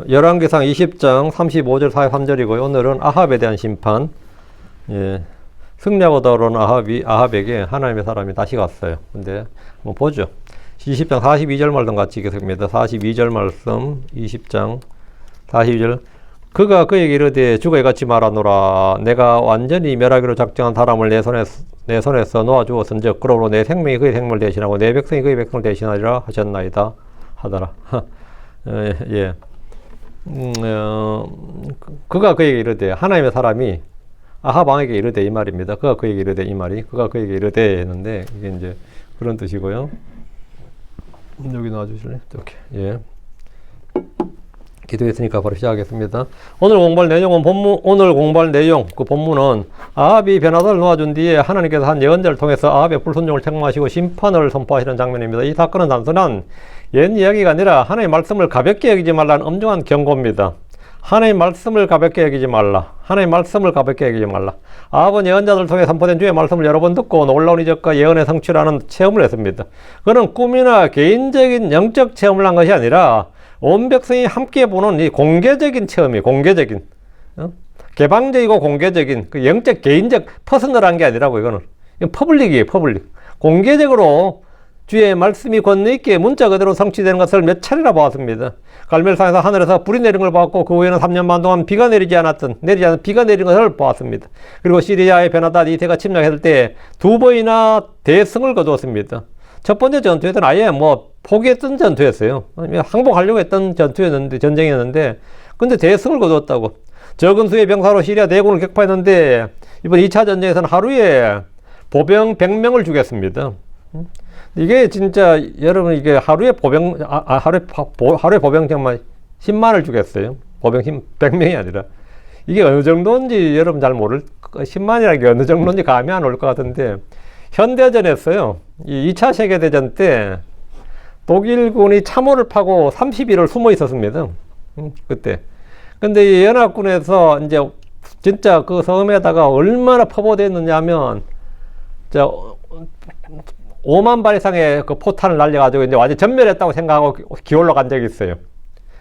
열왕기상 20장 35절 43절이고요. 오늘은 아합에 대한 심판. 예. 승리하고 돌아온 아합에게 하나님의 사람이 다시 갔어요. 근데 한번 보죠. 20장 42절 말씀 같이 읽겠습니다. 42절 말씀 20장 42절 그가 그에게 이르되 죽어 같이 말하노라. 내가 완전히 멸하기로 작정한 사람을 내 손에서 놓아주었은즉 그러므로 내 생명이 그의 생명을 대신하고 내 백성이 그의 백성을 대신하리라 하셨나이다 하더라. 예. 그가 그에게 이르되 하나님의 사람이 아합 왕에게 이르되 이 말입니다. 그가 그에게 이르되 이 말이 그가 그에게 이르되 했는데 이게 이제 그런 뜻이고요. 여기 놔주실래요? 이렇게. 예. 기도했으니까 바로 시작하겠습니다. 오늘 공부할 내용은 오늘 공부할 내용, 그 본문은 아합이 변화를 놓아준 뒤에 하나님께서 한 예언자를 통해서 아합의 불순종을 책망하시고 심판을 선포하시는 장면입니다. 이 사건은 단순한 옛 이야기가 아니라 하나님의 말씀을 가볍게 여기지 말라는 엄중한 경고입니다. 하나님의 말씀을 가볍게 여기지 말라. 하나님의 말씀을 가볍게 여기지 말라. 아합은 예언자들을 통해 선포된 주의 말씀을 여러 번 듣고 놀라운 이적과 예언의 성취라는 체험을 했습니다. 그는 꿈이나 개인적인 영적 체험을 한 것이 아니라 온 백성이 함께 보는 이 공개적인 체험이 공개적인 개방적이고 공개적인 그 영적 개인적 퍼스널한 게 아니라고 이건 퍼블릭이에요. 퍼블릭. 공개적으로 주의 말씀이 권능 있게 문자 그대로 성취되는 것을 몇 차례나 보았습니다. 갈멜산에서 하늘에서 불이 내린 걸 보았고 그 후에는 3년 반 동안 비가 내리지 않은 비가 내린 것을 보았습니다. 그리고 시리아의 베나닷 2세가 침략했을 때 2번이나 대승을 거두었습니다. 첫 번째 전투에서는 아예 포기했던 전투였어요. 항복하려고 했던 전쟁이었는데 근데 대승을 거두었다고. 적은 수의 병사로 시리아 대군을 격파했는데 이번 2차 전쟁에서는 하루에 보병 100명을 죽였습니다. 이게 진짜 여러분 이게 하루에 보병 정말 10만을 죽였어요. 보병 100명이 아니라. 이게 어느 정도인지 여러분 잘 모를 10만이라는 게 어느 정도인지 감이 안 올 것 같은데 현대전에서요. 이 2차 세계대전 때 독일군이 참호를 파고 30일을 숨어 있었습니다. 그때. 근데 이 연합군에서 이제 진짜 그 섬에다가 얼마나 퍼부어댔느냐 하면 5만 발 이상의 그 포탄을 날려가지고 이제 완전 전멸했다고 생각하고 기올러 간 적이 있어요.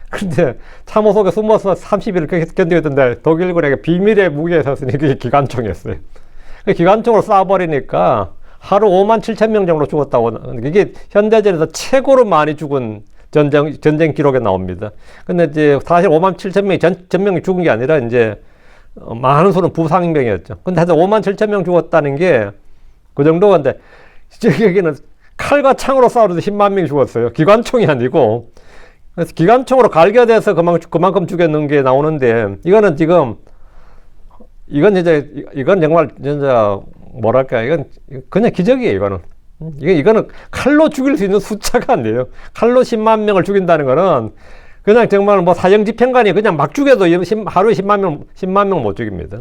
근데 참호 속에 숨어서 30일을 견디었던데 독일군에게 비밀의 무기에 있었으니 그게 기관총이었어요. 그 기관총으로 쏴버리니까 하루 5만 7천 명 정도 죽었다고. 이게 현대전에서 최고로 많이 죽은 전쟁 기록에 나옵니다. 근데 이제 사실 5만 7천 명이 전명이 죽은 게 아니라 이제 많은 수는 부상병이었죠. 근데 하여튼 5만 7천 명 죽었다는 게 그 정도인데 여기는 칼과 창으로 싸우는데 10만 명이 죽었어요. 기관총이 아니고. 그래서 기관총으로 갈겨대서 그만큼 죽였는 게 나오는데 이건 정말 진짜 뭐랄까 이건 그냥 기적이에요. 이거는 칼로 죽일 수 있는 숫자가 아니에요. 칼로 10만 명을 죽인다는 거는 그냥 정말 사형집행관이 그냥 막 죽여도 하루에 10만 명 못 죽입니다.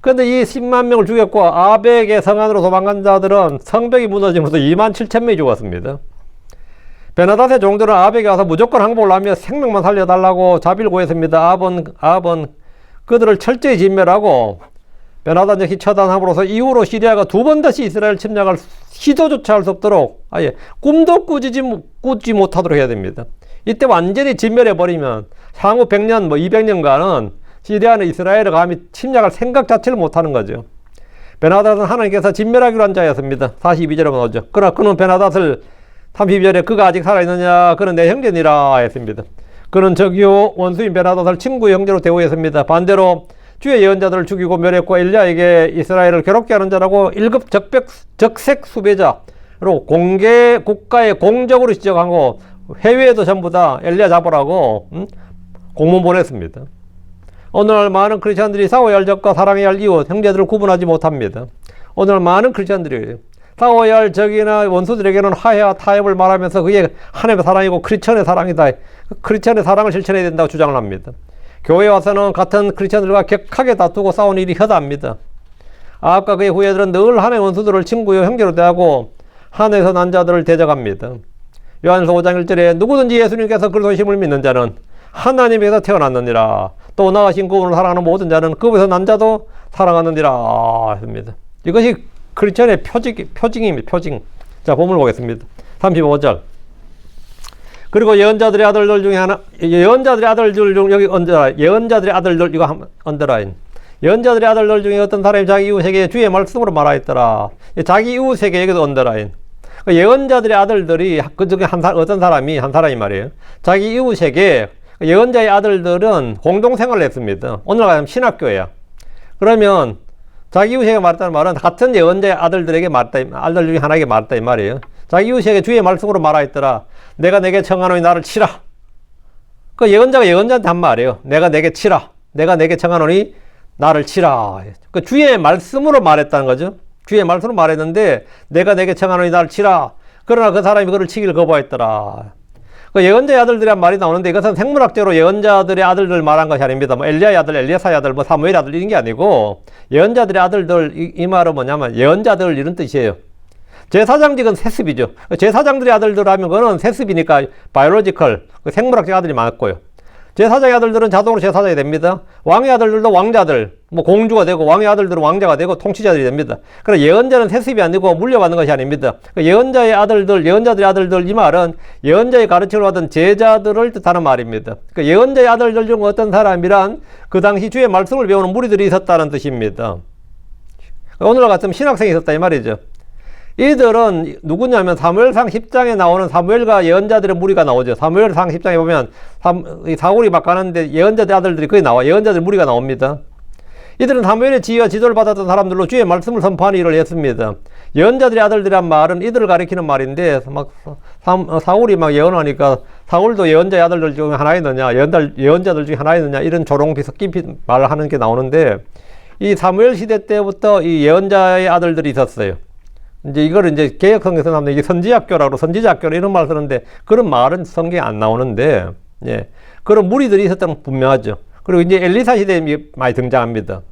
그런데 이 10만 명을 죽였고 아벡의 성안으로 도망간 자들은 성벽이 무너지면서 2만 7천 명이 죽었습니다. 베나닷의 종들은 아벡에 와서 무조건 항복을 하며 생명만 살려달라고 자비를 구했습니다. 아합은 그들을 철저히 진멸하고 베나닷이 처단함으로써 이후로 시리아가 2번 다시 이스라엘 침략할 시도조차 할 수 없도록 아예 꿈도 꾸지 못하도록 해야 됩니다. 이때 완전히 진멸해버리면 향후 100년 200년간은 시리아는 이스라엘을 감히 침략할 생각 자체를 못하는 거죠. 베나닷은 하나님께서 진멸하기로 한 자였습니다. 42절에 나오죠. 그러나 그는 베나닷을 32절에 그가 아직 살아있느냐 그는 내 형제니라 했습니다. 그는 저기요 원수인 베나닷을 친구의 형제로 대우했습니다. 반대로 주의 예언자들을 죽이고 멸했고 엘리야에게 이스라엘을 괴롭게 하는 자라고 1급 적색 수배자로 국가에 공적으로 지적하고 해외에도 전부 다 엘리야 잡으라고 공문 보냈습니다. 오늘날 많은 크리스천들이 싸워야 할 적과 사랑해야 할 이웃, 형제들을 구분하지 못합니다. 오늘 많은 크리스천들이 싸워야 할 적이나 원수들에게는 화해와 타협을 말하면서 그게 하나님의 사랑이고 크리스천의 사랑이다. 크리스천의 사랑을 실천해야 된다고 주장을 합니다. 교회에 와서는 같은 크리스천들과 격하게 다투고 싸우는 일이 허다합니다. 아합과 그의 후예들은 늘 하나님의 원수들을 친구요 형제로 대하고 하늘에서 난 자들을 대적합니다. 요한일서 5장 1절에 누구든지 예수님께서 그리스도심을 믿는 자는 하나님에서 태어났느니라. 또 나가신 그분을 사랑하는 모든 자는 그분에서 난 자도 사랑하느니라 했습니다. 이것이 크리스천의 표징입니다. 표징. 자, 본문을 보겠습니다. 35절. 그리고 예언자들의 아들들 중에 하나, 예언자들의 아들들 중 여기 언더라인, 예언자들의 아들들 이거 언더라인. 예언자들의 아들들 중에 어떤 사람이 자기 이웃에게 주의 말씀으로 말하였더라. 자기 이웃에게 여기도 언더라인. 예언자들의 아들들이 그 중에 어떤 사람이 한 사람이 말이에요. 자기 이웃에게 예언자의 아들들은 공동생활을 했습니다. 오늘 가면 신학교야. 그러면 자기 이웃에게 말했다는 말은 같은 예언자의 아들들에게 말했다, 아들 중에 하나에게 말했다 이 말이에요. 자기 이웃에게 주의 말씀으로 말하였더라. 내가 내게 청하노니 나를 치라. 그 예언자가 예언자한테 한 말이에요. 내가 내게 치라. 내가 내게 청하노니 나를 치라. 그 주의 말씀으로 말했다는 거죠. 주의 말씀으로 말했는데 내가 내게 청하노니 나를 치라. 그러나 그 사람이 그를 치기를 거부했더라. 그 예언자의 아들들이란 말이 나오는데 이것은 생물학적으로 예언자들의 아들들 말한 것이 아닙니다. 뭐 엘리야의 아들, 엘리야사의 아들, 뭐 사무엘의 아들 이런 게 아니고 예언자들의 아들들 이 말은 뭐냐면 예언자들 이런 뜻이에요. 제사장직은 세습이죠. 제사장들의 아들들 하면 그거는 세습이니까 바이올로지컬 생물학적 아들이 많고요. 제사장의 아들들은 자동으로 제사장이 됩니다. 왕의 아들들도 왕자들, 뭐 공주가 되고 왕의 아들들은 왕자가 되고 통치자들이 됩니다. 그래서 예언자는 세습이 아니고 물려받는 것이 아닙니다. 예언자의 아들들, 예언자들의 아들들 이 말은 예언자의 가르침을 받은 제자들을 뜻하는 말입니다. 예언자의 아들들 중 어떤 사람이란 그 당시 주의 말씀을 배우는 무리들이 있었다는 뜻입니다. 오늘과 같으면 신학생이 있었다 이 말이죠. 이들은 누구냐면 사무엘상 10장에 나오는 사무엘과 예언자들의 무리가 나오죠. 사무엘상 10장에 보면 사울이 막 가는데 예언자들의 아들들이 거기 나와. 예언자들 무리가 나옵니다. 이들은 사무엘의 지휘와 지도를 받았던 사람들로 주의 말씀을 선포하는 일을 했습니다. 예언자들의 아들들이란 말은 이들을 가리키는 말인데 막 사울이 막 예언하니까 사울도 예언자의 아들들 중에 하나였느냐, 예언자들 중에 하나였느냐 이런 조롱비서 깊이 말을 하는 게 나오는데 이 사무엘 시대 때부터 이 예언자의 아들들이 있었어요. 이제 이걸 이제 개혁성경에서 나오는 이게 선지학교라고 선지자학교라 이런 말 쓰는데 그런 말은 성경에 안 나오는데 예. 그런 무리들이 있었다는 건 분명하죠. 그리고 이제 엘리사 시대에 많이 등장합니다.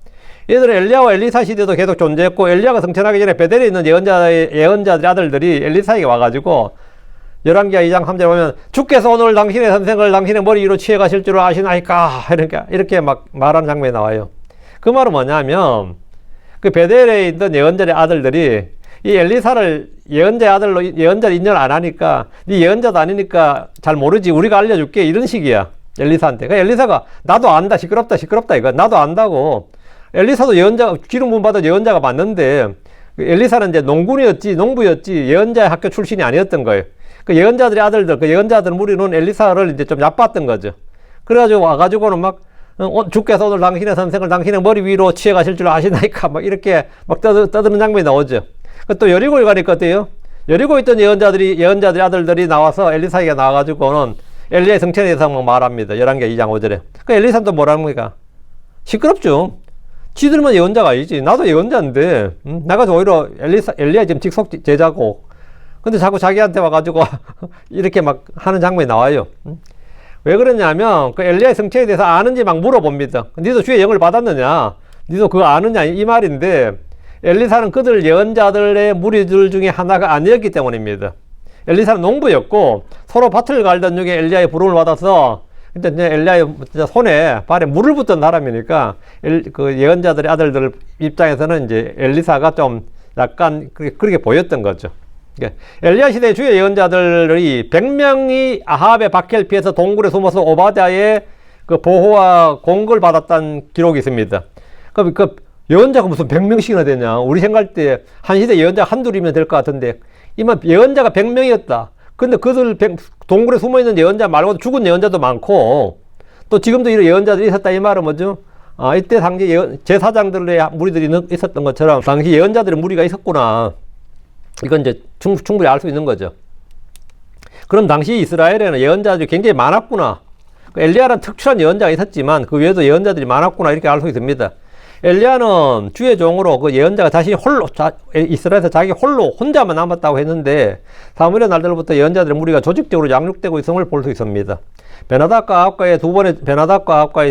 얘들은 엘리야와 엘리사 시대도 계속 존재했고 엘리야가 승천하기 전에 베델에 있는 예언자들의 아들들이 엘리사에게 와가지고 열왕기하 2장 3절에 보면 주께서 오늘 당신의 선생을 당신의 머리 위로 취해 가실 줄 아시나이까 이렇게 막 말하는 장면이 나와요. 그 말은 뭐냐면 그 베델에 있던 예언자의 아들들이 이 엘리사를 예언자의 아들로 예언자를 인정을 안 하니까 네 예언자도 아니니까 잘 모르지 우리가 알려줄게 이런 식이야 엘리사한테. 그러니까 엘리사가 나도 안다 시끄럽다 이거 나도 안다고. 엘리사도 예언자 기름 부음 받은 예언자가 맞는데 엘리사는 이제 농부였지 예언자의 학교 출신이 아니었던 거예요. 그 예언자들의 아들들 그 예언자들 무리는 엘리사를 이제 좀 얕봤던 거죠. 그래가지고 와가지고는 막 주께서 오늘 당신의 선생을 당신의 머리 위로 취해 가실 줄 아시나이까 막 이렇게 막 떠드는 장면이 나오죠. 또 여리고에 가니까 어때요? 여리고에 있던 예언자들의 아들들이 나와서 엘리사에게 나와가지고는 엘리야의 승천에 대해서 막 말합니다. 열왕기하 2장 5절에. 그 엘리사도 뭐라는 겁니까? 시끄럽죠. 지들만 예언자가 아니지. 나도 예언자인데, 나가지고 오히려 엘리야 지금 직속 제자고. 근데 자꾸 자기한테 와가지고 이렇게 막 하는 장면이 나와요. 왜 그러냐면 그 엘리야의 승천에 대해서 아는지 막 물어봅니다. 니도 주의 영을 받았느냐? 니도 그거 아느냐? 이 말인데 엘리사는 그들 예언자들의 무리들 중에 하나가 아니었기 때문입니다. 엘리사는 농부였고 서로 밭을 갈던 중에 엘리야의 부름을 받아서 근데 엘리야의 발에 물을 붓던 사람이니까 그 예언자들의 아들들 입장에서는 이제 엘리사가 좀 약간 그렇게 보였던 거죠. 엘리야 시대 주의 예언자들이 100명이 아합의 박해를 피해서 동굴에 숨어서 오바댜의 그 보호와 공급을 받았다는 기록이 있습니다. 그 예언자가 무슨 100명씩이나 되냐. 우리 생각할 때 한 시대 예언자 한둘이면 될 것 같은데 이만 예언자가 100명이었다. 근데 그들 동굴에 숨어있는 예언자 말고도 죽은 예언자도 많고 또 지금도 이런 예언자들이 있었다 이 말은 뭐죠? 이때 당시 제사장들의 무리들이 있었던 것처럼 당시 예언자들의 무리가 있었구나. 이건 이제 충분히 알 수 있는 거죠. 그럼 당시 이스라엘에는 예언자들이 굉장히 많았구나. 엘리야는 특출한 예언자가 있었지만 그 외에도 예언자들이 많았구나 이렇게 알 수 있습니다. 엘리야는 주의 종으로 그 예언자가 자신이 홀로 이스라엘에서 자기 홀로 혼자만 남았다고 했는데 사무엘의 날들부터 예언자들의 무리가 조직적으로 양육되고 있음을 볼 수 있습니다. 베나답과 아합과의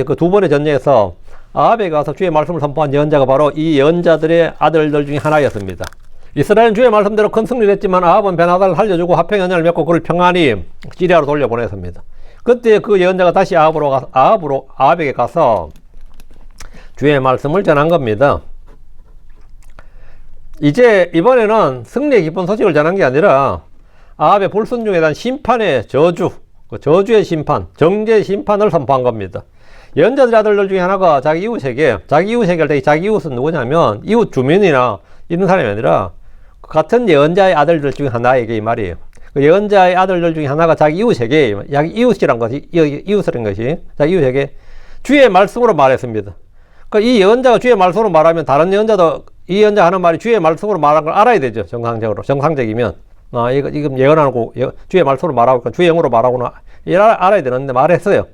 그 두 번의 전쟁에서 아합에 가서 주의 말씀을 선포한 예언자가 바로 이 예언자들의 아들들 중에 하나였습니다. 이스라엘은 주의 말씀대로 큰 승리를 했지만 아합은 베나답을 살려주고 화평연연을 맺고 그를 평안히 시리아로 돌려보냈습니다. 그때 그 예언자가 다시 아합에게 가서 주의 말씀을 전한 겁니다. 이제 이번에는 승리의 기쁜 소식을 전한 게 아니라 아합의 불순종에 대한 심판의 저주, 그 저주의 심판, 정죄의 심판을 선포한 겁니다. 예언자들의 아들들 중에 하나가 자기 이웃에게, 자기 이웃에게 할 때 자기 이웃은 누구냐면 이웃 주민이나 이런 사람이 아니라 같은 예언자의 아들들 중에 하나에게 이 말이에요. 그 예언자의 아들들 중에 하나가 자기 이웃에게, 자기 이웃이란 것이, 이웃이란 것이 자기 이웃에게 주의 말씀으로 말했습니다. 그러니까 이 예언자가 주의 말씀으로 말하면 다른 예언자도 이 예언자가 하는 말이 주의 말씀으로 말한 걸 알아야 되죠. 정상적으로. 정상적이면. 이거 예언하고, 주의 말씀으로 말하고, 주의 영으로 말하고는 알아야 되는데 말했어요.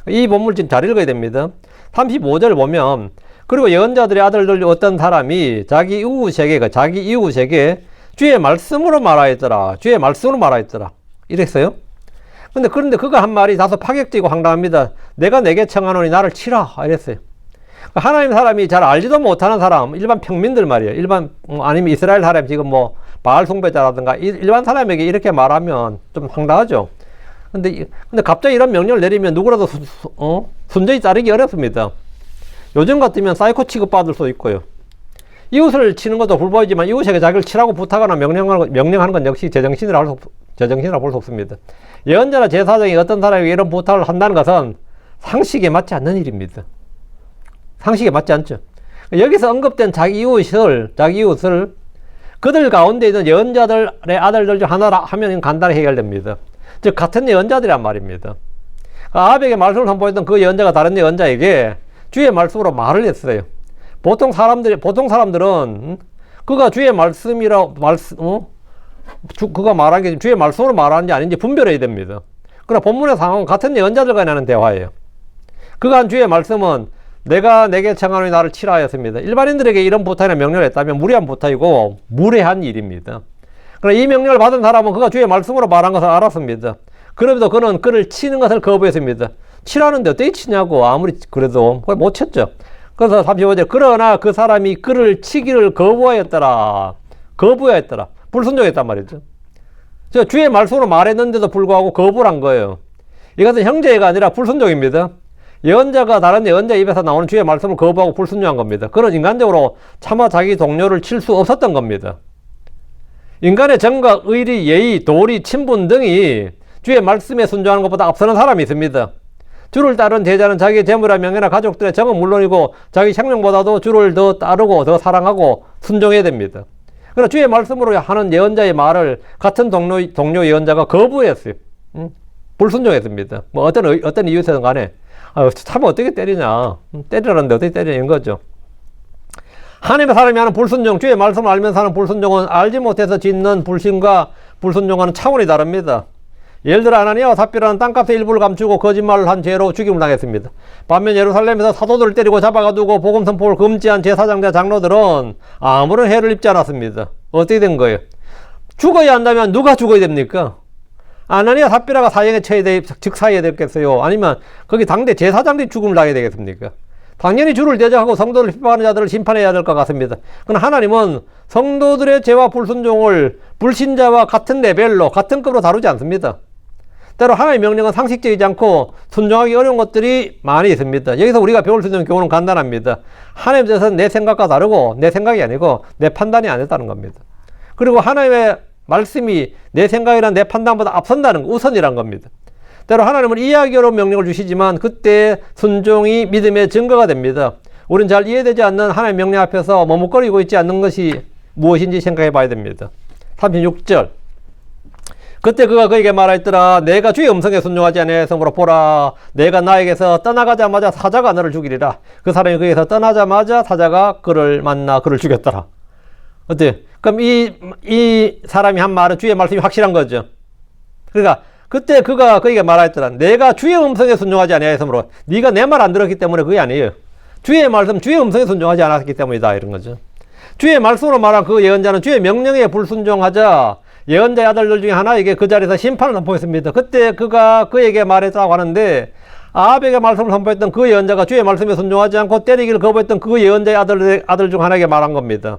이 본문 지금 잘 읽어야 됩니다. 35절 보면, 그리고 예언자들의 아들들 어떤 사람이 자기 이웃에게 주의 말씀으로 말하였더라. 주의 말씀으로 말하였더라. 이랬어요. 그런데 그가 한 말이 다소 파격적이고 황당합니다. 내가 내게 청하노니 나를 치라. 이랬어요. 하나님 사람이 잘 알지도 못하는 사람, 일반 평민들 말이에요. 아니면 이스라엘 사람, 지금 뭐, 바알 숭배자라든가, 일반 사람에게 이렇게 말하면 좀 황당하죠. 근데 갑자기 이런 명령을 내리면 누구라도, 순전히 따르기 어렵습니다. 요즘 같으면 사이코 취급받을 수도 있고요. 이웃을 치는 것도 불법이지만 이웃에게 자기를 치라고 부탁하거나 명령하는 건 역시 제정신이라고 볼 수 없습니다. 예언자나 제사장이 어떤 사람에게 이런 부탁을 한다는 것은 상식에 맞지 않는 일입니다. 상식에 맞지 않죠. 여기서 언급된 자기 이웃을 그들 가운데 있는 예언자들의 아들들 중 하나라 하면 간단히 해결됩니다. 즉 같은 예언자들이란 말입니다. 아합에게 말씀을 선포했던 그 예언자가 다른 예언자에게 주의 말씀으로 말을 했어요. 보통 사람들은 그가 주의 그가 말한 게 주의 말씀으로 말하는지 아닌지 분별해야 됩니다. 그러나 본문의 상황은 같은 예언자들과 하는 대화예요. 그가 한 주의 말씀은 내가 내게 청하노니 나를 치라 하였습니다. 일반인들에게 이런 부탁이나 명령을 했다면 무리한 부탁이고 무례한 일입니다. 그러나 이 명령을 받은 사람은 그가 주의 말씀으로 말한 것을 알았습니다. 그럼에도 그는 그를 치는 것을 거부했습니다. 치라는데 어떻게 치냐고 아무리 그래도 못 쳤죠. 그래서 35절 그러나 그 사람이 그를 치기를 거부하였더라. 불순종했단 말이죠. 주의 말씀으로 말했는데도 불구하고 거부를 한 거예요. 이것은 형제가 아니라 불순종입니다. 예언자가 다른 예언자 입에서 나오는 주의 말씀을 거부하고 불순종한 겁니다. 그는 인간적으로 차마 자기 동료를 칠 수 없었던 겁니다. 인간의 정과 의리, 예의, 도리, 친분 등이 주의 말씀에 순종하는 것보다 앞서는 사람이 있습니다. 주를 따른 제자는 자기의 재물이나 명예나 가족들의 정은 물론이고 자기 생명보다도 주를 더 따르고 더 사랑하고 순종해야 됩니다. 그러나 주의 말씀으로 하는 예언자의 말을 같은 동료 예언자가 거부했어요. 불순종했습니다. 뭐 어떤 이유에서든 간에 참 어떻게 때리냐. 때리라는데 어떻게 때리는 거죠. 하나님의 사람이 하는 불순종, 주의 말씀을 알면서 하는 불순종은 알지 못해서 짓는 불신과 불순종과는 차원이 다릅니다. 예를 들어 아나니아와 삽비라는 땅값의 일부를 감추고 거짓말을 한 죄로 죽임을 당했습니다. 반면 예루살렘에서 사도들을 때리고 잡아가두고 복음 선포를 금지한 제사장자 장로들은 아무런 해를 입지 않았습니다. 어떻게 된 거예요? 죽어야 한다면 누가 죽어야 됩니까? 아나니아 삽비라가 사형에 즉사해야 되겠어요? 아니면 거기 당대 제사장들이 죽음을 당해야 되겠습니까? 당연히 주를 대적하고 성도를 핍박하는 자들을 심판해야 될 것 같습니다. 그러나 하나님은 성도들의 죄와 불순종을 불신자와 같은 레벨로 같은 급으로 다루지 않습니다. 때로 하나님의 명령은 상식적이지 않고 순종하기 어려운 것들이 많이 있습니다. 여기서 우리가 배울 수 있는 교훈은 간단합니다. 하나님에 대해서는 내 생각과 다르고 내 생각이 아니고 내 판단이 아니었다는 겁니다. 그리고 하나님의 말씀이 내 생각이나 내 판단보다 앞선다는 거, 우선이란 겁니다. 때로 하나님은 이해하기 어려운 명령을 주시지만 그때 순종이 믿음의 증거가 됩니다. 우리는 잘 이해되지 않는 하나님의 명령 앞에서 머뭇거리고 있지 않는 것이 무엇인지 생각해 봐야 됩니다. 36절 그때 그가 그에게 말하였더라. 내가 주의 음성에 순종하지 아니하였으므로 보라 내가 나에게서 떠나가자마자 사자가 너를 죽이리라. 그 사람이 그에게서 떠나자마자 사자가 그를 만나 그를 죽였더라. 어때? 그럼 이 사람이 한 말은 주의 말씀이 확실한 거죠. 그러니까 그때 그가 그에게 말하였더라. 내가 주의 음성에 순종하지 아니하였으므로 네가 내 말 안 들었기 때문에 그게 아니에요. 주의 말씀, 주의 음성에 순종하지 않았기 때문이다 이런 거죠. 주의 말씀으로 말한 그 예언자는 주의 명령에 불순종하자 예언자의 아들들 중에 하나에게 그 자리에서 심판을 선포했습니다. 그때 그가 그에게 말했다고 하는데 아합에게 말씀을 선포했던 그 예언자가 주의 말씀에 순종하지 않고 때리기를 거부했던 그 예언자의 아들 중 하나에게 말한 겁니다.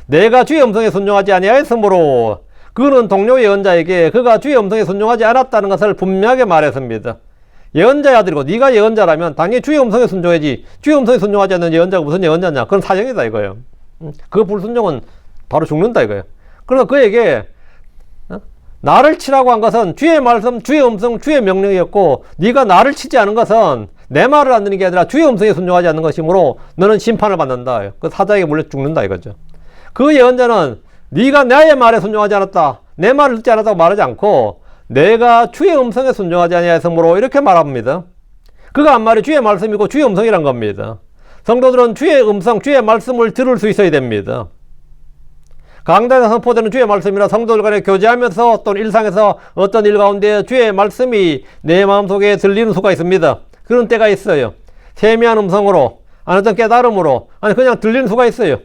내가 주의 음성에 순종하지 아니하였으므로 그는 동료 예언자에게 그가 주의 음성에 순종하지 않았다는 것을 분명하게 말했습니다. 예언자의 아들이고 네가 예언자라면 당연히 주의 음성에 순종해야지. 주의 음성에 순종하지 않는 예언자가 무슨 예언자냐. 그건 사형이다 이거예요. 그 불순종은 바로 죽는다 이거예요. 그래서 그에게 나를 치라고 한 것은 주의 말씀, 주의 음성, 주의 명령이었고 네가 나를 치지 않은 것은 내 말을 안 듣는 게 아니라 주의 음성에 순종하지 않는 것이므로 너는 심판을 받는다. 그 사자에게 물려 죽는다 이거죠. 그 예언자는 네가 나의 말에 순종하지 않았다, 내 말을 듣지 않았다고 말하지 않고 내가 주의 음성에 순종하지 아니하였으므로 이렇게 말합니다. 그가 한 말이 주의 말씀이고 주의 음성이란 겁니다. 성도들은 주의 음성, 주의 말씀을 들을 수 있어야 됩니다. 강단에서 선포되는 주의 말씀이나 성도들 간에 교제하면서 또는 일상에서 어떤 일 가운데 주의 말씀이 내 마음속에 들리는 수가 있습니다. 그런 때가 있어요. 세미한 음성으로, 아니 어떤 깨달음으로, 아니 그냥 들리는 수가 있어요.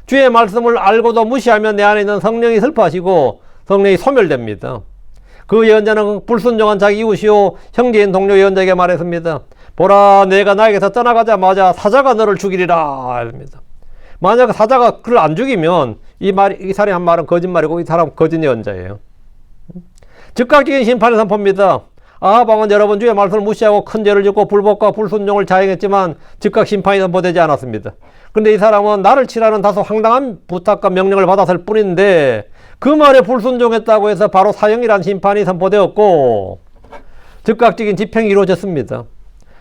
주의 말씀을 알고도 무시하면 내 안에 있는 성령이 슬퍼하시고 성령이 소멸됩니다. 그 예언자는 불순종한 자기 이웃이요 형제인 동료 예언자에게 말했습니다. 보라, 내가 나에게서 떠나가자마자 사자가 너를 죽이리라 합니다. 만약 사자가 그를 안 죽이면 이 사람이 한 말은 거짓말이고 이 사람은 거짓 예언자예요. 즉각적인 심판을 선포합니다. 아하방은 여러분 주의 말씀을 무시하고 큰 죄를 짓고 불법과 불순종을 자행했지만 즉각 심판이 선포되지 않았습니다. 그런데 이 사람은 나를 치라는 다소 황당한 부탁과 명령을 받았을 뿐인데 그 말에 불순종했다고 해서 바로 사형이란 심판이 선포되었고 즉각적인 집행이 이루어졌습니다.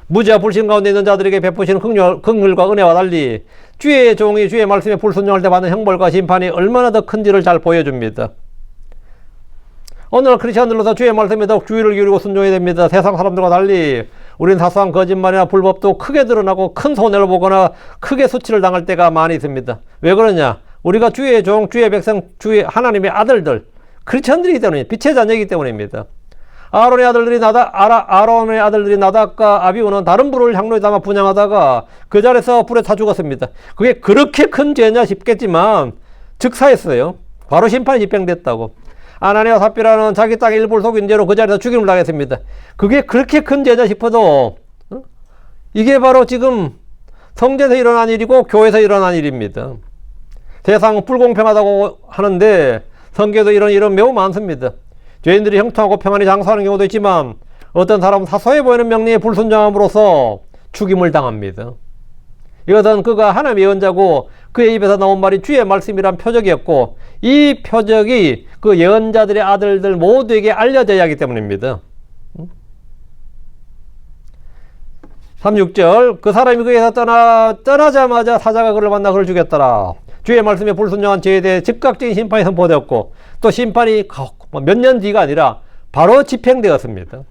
무죄와 불신 가운데 있는 자들에게 베푸시는 긍휼과 은혜와 달리 주의 종이 주의 말씀에 불순종할 때 받는 형벌과 심판이 얼마나 더 큰지를 잘 보여줍니다. 오늘 크리스천들로서 주의 말씀에 더욱 주의를 기울이고 순종해야 됩니다. 세상 사람들과 달리 우리는 사소한 거짓말이나 불법도 크게 드러나고 큰 손해를 보거나 크게 수치를 당할 때가 많이 있습니다. 왜 그러냐? 우리가 주의 종, 주의 백성, 주의 하나님의 아들들, 크리스천들이기 때문에, 빛의 자녀이기 때문입니다. 아론의 아들들이 나답과 아비후는 다른 불을 향로에 담아 분향하다가 그 자리에서 불에 타 죽었습니다. 그게 그렇게 큰 죄냐 싶겠지만 즉사했어요. 바로 심판이 집행됐다고. 아나니와 삽비라는 자기 땅의 일부를 속인 죄로 그 자리에서 죽임을 당했습니다. 그게 그렇게 큰 죄냐 싶어도 이게 바로 지금 성전에서 일어난 일이고 교회에서 일어난 일입니다. 세상은 불공평하다고 하는데 성경에도 이런 일은 매우 많습니다. 죄인들이 형통하고 평안히 장수하는 경우도 있지만 어떤 사람은 사소해 보이는 명령에 불순종함으로써 죽임을 당합니다. 이것은 그가 하나님의 예언자고 그의 입에서 나온 말이 주의 말씀이란 표적이었고 이 표적이 그 예언자들의 아들들 모두에게 알려져야 하기 때문입니다. 36절 그 사람이 그에서 떠나자마자 사자가 그를 만나 그를 죽였더라. 주의 말씀에 불순종한 죄에 대해 즉각적인 심판이 선포되었고 또 심판이 몇 년 뒤가 아니라 바로 집행되었습니다.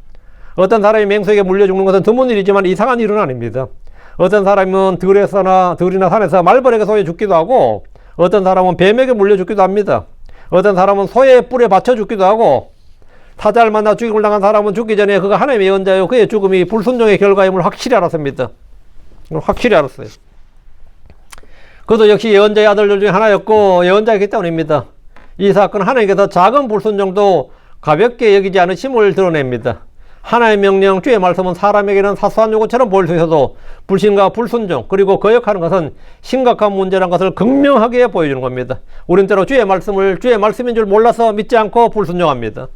어떤 사람이 맹수에게 물려 죽는 것은 드문 일이지만 이상한 일은 아닙니다. 어떤 사람은 들이나 산에서 말벌에게 쏘여 죽기도 하고 어떤 사람은 뱀에게 물려 죽기도 합니다. 어떤 사람은 소의 뿔에 받쳐 죽기도 하고 사자를 만나 죽임을 당한 사람은 죽기 전에 그가 하나님의 예언자요 그의 죽음이 불순종의 결과임을 확실히 알았습니다. 확실히 알았어요. 그도 역시 예언자의 아들들 중에 하나였고 예언자이기 때문입니다. 이 사건은 하나님께서 작은 불순종도 가볍게 여기지 않으심을 드러냅니다. 하나님의 명령, 주의 말씀은 사람에게는 사소한 요구처럼 보일 수 있어도 불신과 불순종 그리고 거역하는 것은 심각한 문제라는 것을 극명하게 보여주는 겁니다. 우린 때로 주의 말씀을 주의 말씀인 줄 몰라서 믿지 않고 불순종합니다.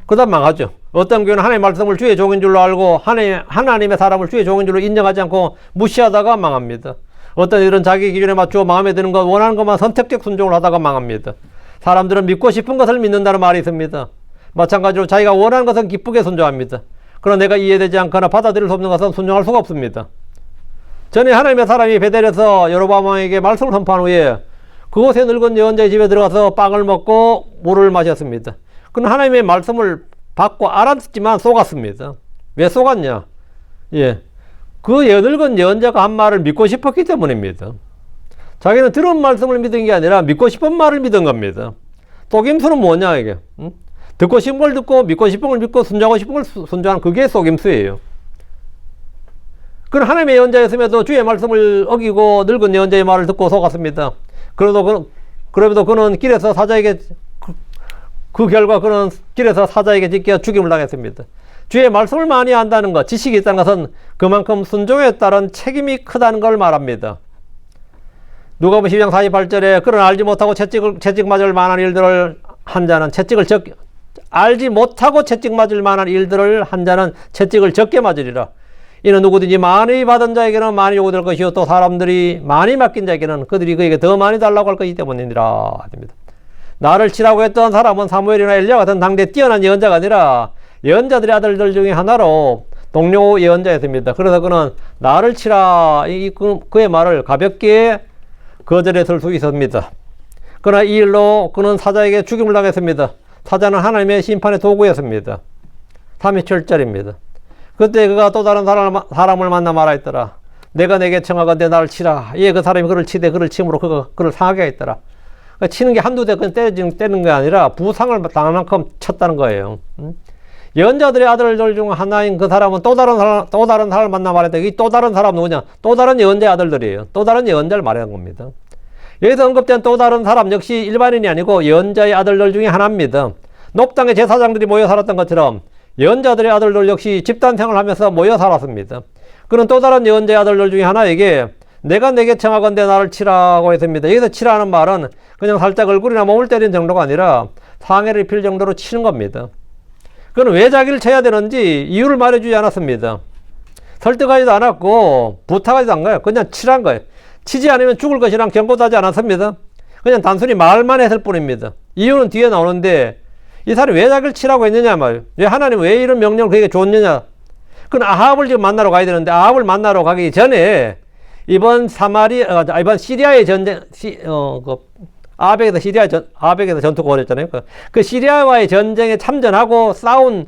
그러다 망하죠. 어떤 교회는 하나님의 말씀을 주의 종인 줄로 알고 하나님의 사람을 주의 종인 줄로 인정하지 않고 무시하다가 망합니다. 어떤 일은 자기 기준에 맞추어 마음에 드는 것, 원하는 것만 선택적 순종을 하다가 망합니다. 사람들은 믿고 싶은 것을 믿는다는 말이 있습니다. 마찬가지로 자기가 원하는 것은 기쁘게 순종합니다. 그러나 내가 이해되지 않거나 받아들일 수 없는 것은 순종할 수가 없습니다. 전에 하나님의 사람이 베델에서 여로보암 왕에게 말씀을 선포한 후에 그곳에 늙은 예언자의 집에 들어가서 빵을 먹고 물을 마셨습니다. 그는 하나님의 말씀을 받고 알았지만 속았습니다. 왜 속았냐? 그 늙은 예언자가 한 말을 믿고 싶었기 때문입니다. 자기는 들은 말씀을 믿은 게 아니라 믿고 싶은 말을 믿은 겁니다. 속임수는 뭐냐 이게? 듣고 싶은 걸 듣고 믿고 싶은 걸 믿고 순종하고 싶은 걸 순종하는 그게 속임수예요. 그는 하나님의 예언자였음에도 주의 말씀을 어기고 늙은 예언자의 말을 듣고 속았습니다. 그래도 그는 길에서 사자에게 그 결과 그는 길에서 사자에게 찢겨 죽임을 당했습니다. 주의 말씀을 많이 안다는 것, 지식이 있다는 것은 그만큼 순종에 따른 책임이 크다는 걸 말합니다. 누가복음 12장 48절에 그런 알지 못하고 채찍 맞을 만한 일들을 한 자는 알지 못하고 채찍 맞을 만한 일들을 한 자는 채찍을 적게 맞으리라. 이는 누구든지 많이 받은 자에게는 많이 요구될 것이요 또 사람들이 많이 맡긴 자에게는 그들이 그에게 더 많이 달라고 할 것이기 때문이니라. 나를 치라고 했던 사람은 사무엘이나 엘리야 같은 당대 뛰어난 예언자가 아니라 예언자들의 아들들 중에 하나로 동료 예언자였습니다. 그래서 그는 나를 치라 그의 말을 가볍게 거절했을 수 있었습니다. 그러나 이 일로 그는 사자에게 죽임을 당했습니다. 사자는 하나님의 심판의 도구였습니다. 37절입니다. 그때 그가 또 다른 사람을 만나 말하였더라. 내가 내게 청하건대 나를 치라. 예, 그 사람이 그를 치되 그를 침으로 그를 상하게 했더라. 그러니까 치는 게 한두 대 그냥 때리는 게 아니라 부상을 당할 만큼 쳤다는 거예요. 예언자들의 아들들 중 하나인 그 사람은 또 다른 사람을 만나 말했다. 이 또 다른 사람 누구냐? 또 다른 예언자의 아들들이에요. 또 다른 예언자를 말하는 겁니다. 여기서 언급된 또 다른 사람 역시 일반인이 아니고 예언자의 아들들 중에 하나입니다. 높당의 제사장들이 모여 살았던 것처럼 예언자들의 아들들 역시 집단 생활을 하면서 모여 살았습니다. 그는 또 다른 예언자의 아들들 중에 하나에게 내가 내게 청하건대 나를 치라고 했습니다. 여기서 치라는 말은 그냥 살짝 얼굴이나 몸을 때리는 정도가 아니라 상해를 입힐 정도로 치는 겁니다. 그는 왜 자기를 쳐야 되는지 이유를 말해주지 않았습니다. 설득하지도 않았고 부탁하지도 않은 거예요. 그냥 치란 거예요. 치지 않으면 죽을 것이란 경고도 하지 않았습니다. 그냥 단순히 말만 했을 뿐입니다. 이유는 뒤에 나오는데 이 사람이 왜 자기를 치라고 했느냐 말이에요. 왜 하나님 왜 이런 명령을 그에게 줬느냐. 그건 아합을 지금 만나러 가야 되는데 아합을 만나러 가기 전에 이번 시리아의 전쟁, 아합에게서 전투가 벌어졌잖아요. 그 시리아와의 전쟁에 참전하고 싸운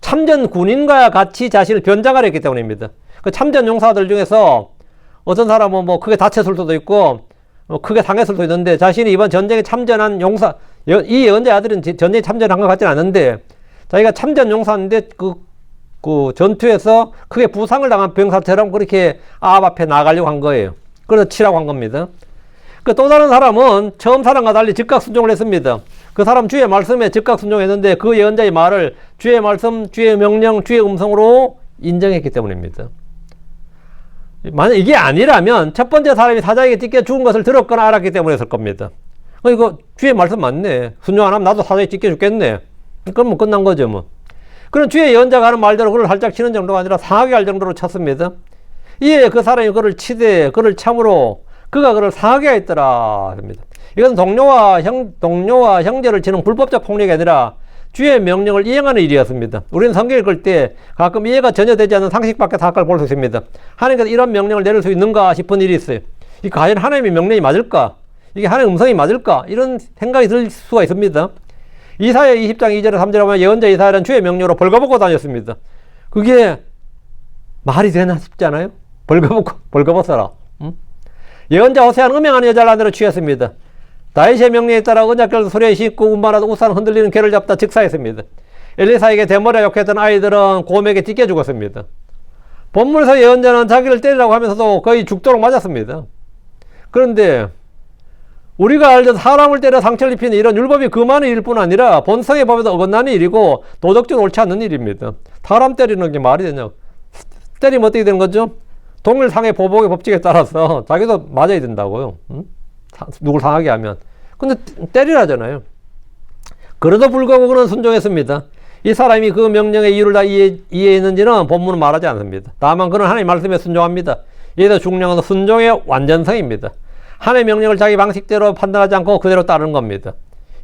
참전 군인과 같이 자신을 변장하려 했기 때문입니다. 그 참전 용사들 중에서 어떤 사람은 뭐 크게 다쳤을 수도 있고, 크게 상했을 수도 있는데, 자신이 이번 전쟁에 참전한 용사, 이 예언자의 아들은 전쟁에 참전한 것 같지는 않은데, 자기가 참전 용사인데, 그 전투에서 크게 부상을 당한 병사처럼 그렇게 아합 앞에 나가려고 한 거예요. 그래서 치라고 한 겁니다. 그 또 다른 사람은 처음 사람과 달리 즉각 순종을 했습니다. 그 사람 주의 말씀에 즉각 순종했는데 그 예언자의 말을 주의 말씀, 주의 명령, 주의 음성으로 인정했기 때문입니다. 만약 이게 아니라면 첫 번째 사람이 사자에게 찢겨 죽은 것을 들었거나 알았기 때문이었을 겁니다. 이거 주의 말씀 맞네. 순종 안 하면 나도 사자에 찢겨 죽겠네. 그럼 끝난 거죠 뭐. 그런 주의 예언자가 하는 말대로 그를 살짝 치는 정도가 아니라 상하게 할 정도로 쳤습니다. 이에 그 사람이 그를 치되 그를 참으로 그가 그를 상하게 했더라. 이건 동료와 형제를 치는 불법적 폭력이 아니라 주의 명령을 이행하는 일이었습니다. 우리는 성경 읽을 때 가끔 이해가 전혀 되지 않는 상식 밖의 사건을 볼 수 있습니다. 하나님께서 이런 명령을 내릴 수 있는가 싶은 일이 있어요. 이 과연 하나님의 명령이 맞을까? 이게 하나님의 음성이 맞을까? 이런 생각이 들 수가 있습니다. 이사야 20장 2절에 3절에 보면 예언자 이사야는 주의 명령으로 벌거벗고 다녔습니다. 그게 말이 되나 싶지 않아요? 벌거벗어라. 예언자 호세아는 음행하는 여자를 아내로 취했습니다. 다윗의 명령에 따라 언약궤를 소리에 싣고 운반하다 우산 흔들리는 개를 잡다 즉사했습니다. 엘리사에게 대머리에 욕했던 아이들은 곰에게 찢겨 죽었습니다. 본문에서 예언자는 자기를 때리라고 하면서도 거의 죽도록 맞았습니다. 그런데 우리가 알던 사람을 때려 상처를 입히는 이런 율법이 그만의 일뿐 아니라 본성의 법에도 어긋나는 일이고 도덕적으로 옳지 않는 일입니다. 사람 때리는 게 말이 되냐. 때리면 어떻게 되는 거죠? 동일상의 보복의 법칙에 따라서 자기도 맞아야 된다고요. 누굴 상하게 하면. 근데 때리라잖아요. 그래도 불구하고 그는 순종했습니다. 이 사람이 그 명령의 이유를 다 이해했는지는 본문은 말하지 않습니다. 다만 그는 하나님의 말씀에 순종합니다. 이에 중요한 것은 순종의 완전성입니다. 하나님의 명령을 자기 방식대로 판단하지 않고 그대로 따르는 겁니다.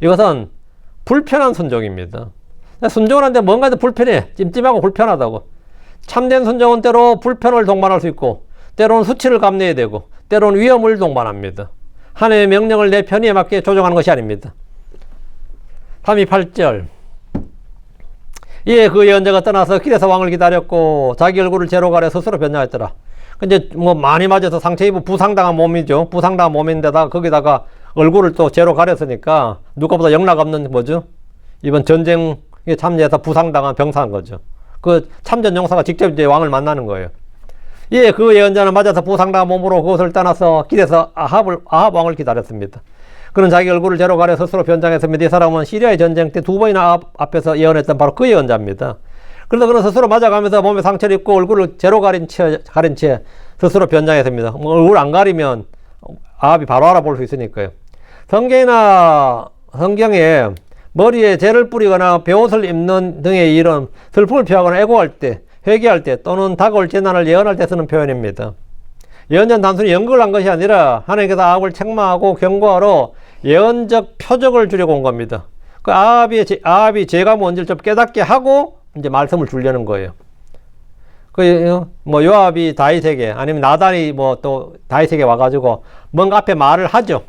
이것은 불편한 순종입니다. 순종을 하는데 뭔가 불편해. 찜찜하고 불편하다고. 참된 순종은 때로 불편을 동반할 수 있고 때로는 수치를 감내해야 되고 때로는 위험을 동반합니다. 하나님의 명령을 내 편의에 맞게 조정하는 것이 아닙니다. 38절 이에 그 예언자가 떠나서 길에서 왕을 기다렸고 자기 얼굴을 재로 가려 스스로 변장했더라. 근데 뭐 많이 맞아서 상처 입고 부상당한 몸이죠. 부상당한 몸인데다가 거기다가 얼굴을 또 재로 가렸으니까 누가보다 영락 없는 뭐죠? 이번 전쟁에 참여해서 부상당한 병사인 거죠. 그 참전 용사가 직접 이제 왕을 만나는 거예요. 예, 그 예언자는 맞아서 부상당한 몸으로 그것을 떠나서 길에서 아합 왕을 기다렸습니다. 그는 자기 얼굴을 재로 가려 스스로 변장했습니다. 이 사람은 시리아의 전쟁 때 2번이나 아합 앞에서 예언했던 바로 그 예언자입니다. 그래서 그는 스스로 맞아가면서 몸에 상처를 입고 얼굴을 재로 가린 채 스스로 변장했습니다. 얼굴 안 가리면 아합이 바로 알아볼 수 있으니까요. 성경에 머리에 재를 뿌리거나 베옷을 입는 등의 이런 슬픔을 표하거나 애고할 때, 회개할 때 또는 다가올 재난을 예언할 때 쓰는 표현입니다. 예언자는 단순히 연극을 한 것이 아니라 하나님께서 아합을 책망하고 경고하러 예언적 표적을 주려고 온 겁니다. 그 아합이 죄가 뭔지를 좀 깨닫게 하고 이제 말씀을 주려는 거예요. 뭐 요압이 다윗에게 아니면 나단이 뭐 또 다윗에게 와가지고 뭔가 앞에 말을 하죠.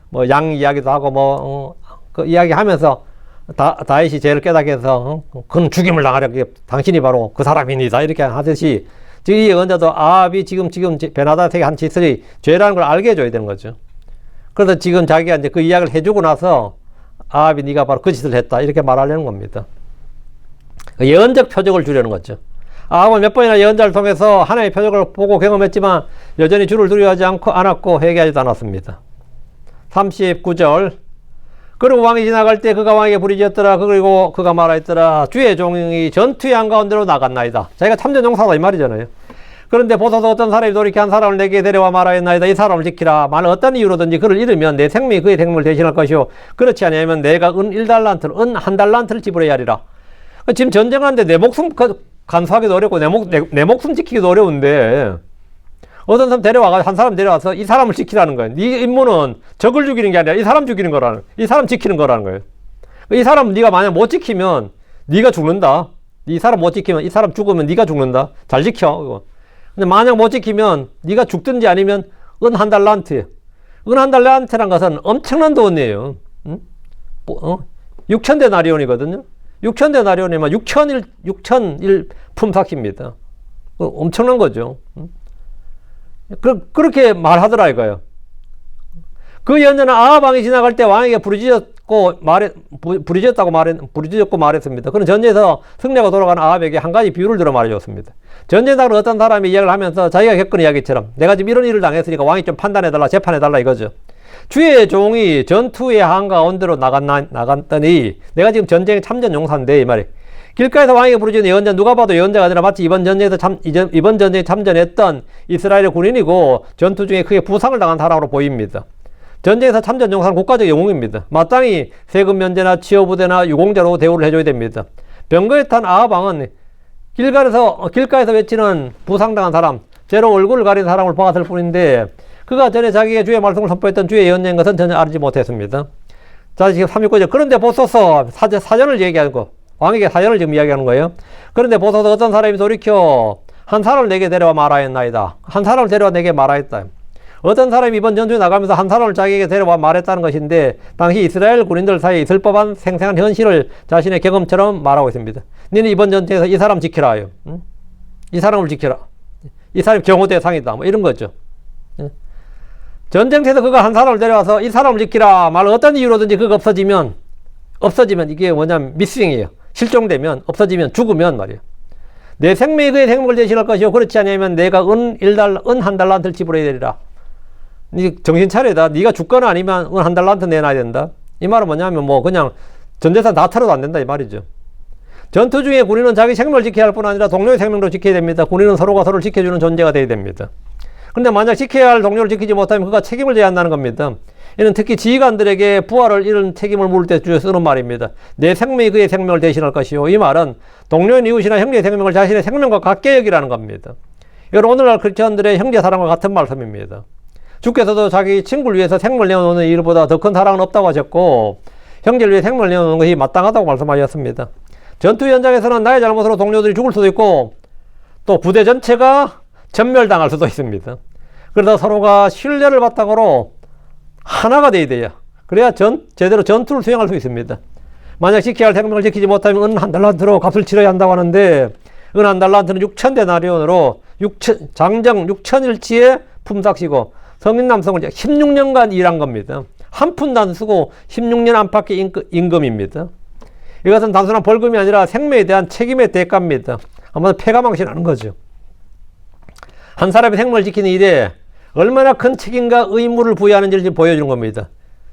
뭐 양 이야기도 하고 그 이야기 하면서 다윗이 죄를 깨닫게 해서 그는 죽임을 당하려 당신이 바로 그 사람이니다 이렇게 하듯이 지금 이 예언자도 아합이 지금 베나다에게 한 짓이 죄라는 걸 알게 해줘야 되는 거죠. 그래서 지금 자기가 이제 그 이야기를 해주고 나서 아합이 네가 바로 그 짓을 했다 이렇게 말하려는 겁니다. 예언적 표적을 주려는 거죠. 아합은 몇 번이나 예언자를 통해서 하나님의 표적을 보고 경험했지만 여전히 주를 두려워하지 않았고 회개하지도 않았습니다. 39절 그리고 왕이 지나갈 때 그가 왕에게 부르짖었더라. 그리고 그가 말하였더라. 주의 종이 전투의 한가운데로 나갔나이다. 자기가 참전 용사다 이 말이잖아요. 그런데 보소서 어떤 사람이 돌이켜 한 사람을 내게 데려와 말하였나이다. 이 사람을 지키라. 만일 어떤 이유로든지 그를 잃으면 내 생명이 그의 생명을 대신할 것이요 그렇지 아니하면 내가 은 1달란트를 은 1달란트를 지불해야 하리라. 지금 전쟁하는데 내 목숨 간수하기도 어렵고 내 목숨 지키기도 어려운데 어떤 사람 한 사람 데려와서 이 사람을 지키라는 거예요. 네 임무는 적을 죽이는 게 아니라 이 사람 죽이는 거라는, 이 사람 지키는 거라는 거예요. 이 사람 네가 만약 못 지키면 네가 죽는다. 이 사람 못 지키면 이 사람 죽으면 네가 죽는다. 잘 지켜. 근데 만약 못 지키면 네가 죽든지 아니면 은 1달란트예요. 은 1달란트란 것은 엄청난 돈이에요. 6,000데나리온이거든요. 6,000데나리온이면 6,000일 품삯입니다. 엄청난 거죠. 그렇게 말하더라 이거예요. 그 예언자는 아합 왕이 지나갈 때 왕에게 부르짖었고 말했습니다. 그는 전쟁에서 승리하고 돌아가는 아합에게 한 가지 비유를 들어 말해줬습니다. 전쟁장으로 어떤 사람이 이야기를 하면서 자기가 겪은 이야기처럼 내가 지금 이런 일을 당했으니까 왕이 좀 판단해달라, 재판해달라 이거죠. 주의 종이 전투의 한가운데로 나갔더니 내가 지금 전쟁에 참전 용사인데 이 말이 길가에서 왕에게 부르짖은 예언자 누가 봐도 예언자가 아니라 마치 이번 전쟁에 참전했던 이스라엘의 군인이고 전투 중에 크게 부상을 당한 사람으로 보입니다. 전쟁에서 참전 용사는 국가적 영웅입니다. 마땅히 세금 면제나 치어부대나 유공자로 대우를 해줘야 됩니다. 병거에 탄 아합 왕은 길가에서 외치는 부상당한 사람, 죄로 얼굴을 가린 사람을 보았을 뿐인데 그가 전에 자기에게 주의 말씀을 선포했던 주의 예언자인 것은 전혀 알지 못했습니다. 자, 지금 39절. 그런데 보소서 사전을 얘기하고 왕에게 사전을 지금 이야기하는 거예요. 그런데 보소서 어떤 사람이 돌이켜 한 사람을 내게 데려와 말하였나이다. 한 사람을 데려와 내게 말하였다. 어떤 사람이 이번 전투에 나가면서 한 사람을 자기에게 데려와 말했다는 것인데 당시 이스라엘 군인들 사이에 있을 법한 생생한 현실을 자신의 경험처럼 말하고 있습니다. 너는 이번 전투에서 이 사람 지키라. 응? 이 사람을 지키라. 이 사람이 경호 대상이다. 뭐 이런 거죠. 응? 전쟁터에서 그가 한 사람을 데려와서 이 사람을 지키라. 말 어떤 이유로든지 그가 없어지면 이게 뭐냐면 미싱이에요. 실종되면 없어지면 죽으면 말이에요. 내 생명이 그의 생명을 대신할 것이요 그렇지 않으면 내가 은 1달란트를 지불해야 되리라. 정신 차려다. 네가 죽거나 아니면 은 1달란트 내놔야 된다. 이 말은 뭐냐면 뭐 그냥 전재산 다 털어도 안 된다 이 말이죠. 전투 중에 군인은 자기 생명을 지켜야 할 뿐 아니라 동료의 생명도 지켜야 됩니다. 군인은 서로가 서로를 지켜주는 존재가 되어야 됩니다. 그런데 만약 지켜야 할 동료를 지키지 못하면 그가 책임을 져야 한다는 겁니다. 이는 특히 지휘관들에게 부하를 잃은 책임을 물을 때 주로 쓰는 말입니다. 내 생명이 그의 생명을 대신할 것이요. 이 말은 동료인 이웃이나 형제의 생명을 자신의 생명과 같게 여기라는 겁니다. 이건 오늘날 크리스천들의 형제 사랑과 같은 말씀입니다. 주께서도 자기 친구를 위해서 생명을 내어놓는 일보다 더 큰 사랑은 없다고 하셨고 형제를 위해 생명을 내어놓는 것이 마땅하다고 말씀하셨습니다. 전투 현장에서는 나의 잘못으로 동료들이 죽을 수도 있고 또 부대 전체가 전멸당할 수도 있습니다. 그러다 서로가 신뢰를 바탕으로 하나가 돼야 돼요. 그래야 제대로 전투를 수행할 수 있습니다. 만약 지켜야 할 생명을 지키지 못하면 은 1달란트로 값을 치러야 한다고 하는데 은 1달란트는 6,000데나리온으로 장정 6,000일치의 품삯이고 성인 남성을 16년간 일한 겁니다. 한 푼도 안 쓰고 16년 안팎의 임금입니다. 이것은 단순한 벌금이 아니라 생명에 대한 책임의 대가입니다. 한번 패가망신하는 거죠. 한 사람의 생명을 지키는 일에 얼마나 큰 책임과 의무를 부여하는지를 보여주는 겁니다.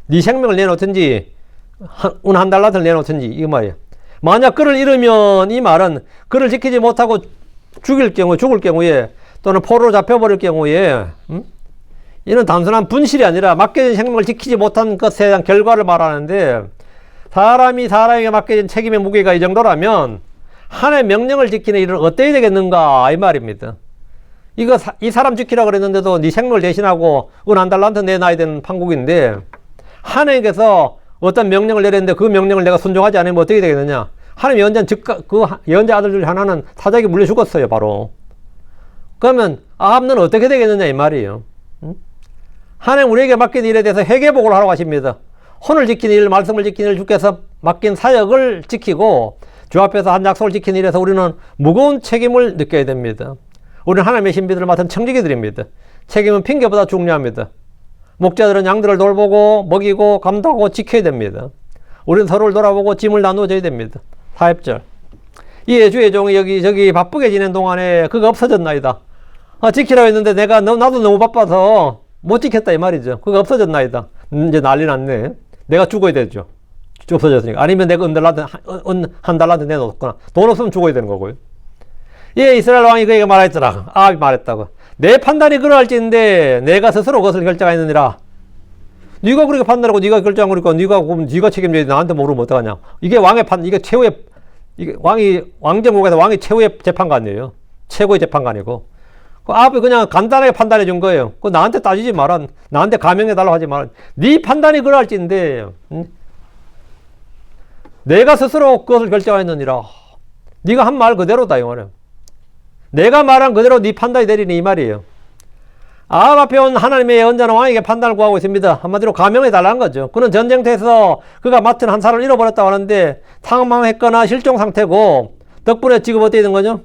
네 생명을 내놓든지 은 1달란트를 내놓든지 이 말이에요. 만약 그를 잃으면 이 말은 그를 지키지 못하고 죽을 경우에 또는 포로로 잡혀버릴 경우에 이는 단순한 분실이 아니라 맡겨진 생명을 지키지 못한 것에 대한 결과를 말하는데 사람이 사람에게 맡겨진 책임의 무게가 이 정도라면 하나의 명령을 지키는 일은 어때야 되겠는가 이 말입니다. 이 사람 지키라고 그랬는데도 네 생명을 대신하고 은 1달란트 내놔야 되는 판국인데 하나님께서 어떤 명령을 내렸는데 그 명령을 내가 순종하지 않으면 어떻게 되겠느냐? 하나님 예언자는 그 예언자 아들 중 하나는 사자에게 물려 죽었어요, 바로. 그러면 아합은 어떻게 되겠느냐 이 말이에요. 하나님 우리에게 맡긴 일에 대해서 회개복을 하라고 하십니다. 혼을 지키는 일, 말씀을 지키는 일, 주께서 맡긴 사역을 지키고 주 앞에서 한 약속을 지키는 일에서 우리는 무거운 책임을 느껴야 됩니다. 우리는 하나님의 신비들을 맡은 청지기들입니다. 책임은 핑계보다 중요합니다. 목자들은 양들을 돌보고 먹이고 감독하고 지켜야 됩니다. 우리는 서로를 돌아보고 짐을 나누어줘야 됩니다. 4절. 이에 주의 종이 여기저기 바쁘게 지낸 동안에 그가 없어졌나이다. 지키라고 했는데 나도 너무 바빠서 못 지켰다 이 말이죠. 그가 없어졌나이다. 이제 난리 났네. 내가 죽어야 되죠. 없어졌으니까. 아니면 내가 한 달란트 내놓았거나 돈 없으면 죽어야 되는 거고요. 예, 이스라엘 왕이 그에게 말했더라. 아합이 말했다고. 내 판단이 그러할지인데 내가 스스로 그것을 결정하였느니라. 네가 그렇게 판단하고 네가 결정하고 그러니까 네가 책임져야 돼. 나한테 모르면 어떡하냐. 이게 왕의 이게 최후의 왕정국에서 왕이 최후의 재판관이에요. 최고의 재판관이고. 아합이 그냥 간단하게 판단해 준 거예요. 그 나한테 따지지 마라. 나한테 감형해 달라고 하지 마라. 네 판단이 그러할지인데 내가 스스로 그것을 결정하였느니라. 네가 한 말 그대로다 이 말이에요. 내가 말한 그대로 네 판단이 되리니 이 말이에요. 아합 앞에 온 하나님의 예언자는 왕에게 판단을 구하고 있습니다. 한마디로 감형해 달라는 거죠. 그는 전쟁터에서 그가 맡은 한 사람을 잃어버렸다고 하는데 사망했거나 실종 상태고 덕분에 지금 어떻게 된 거죠?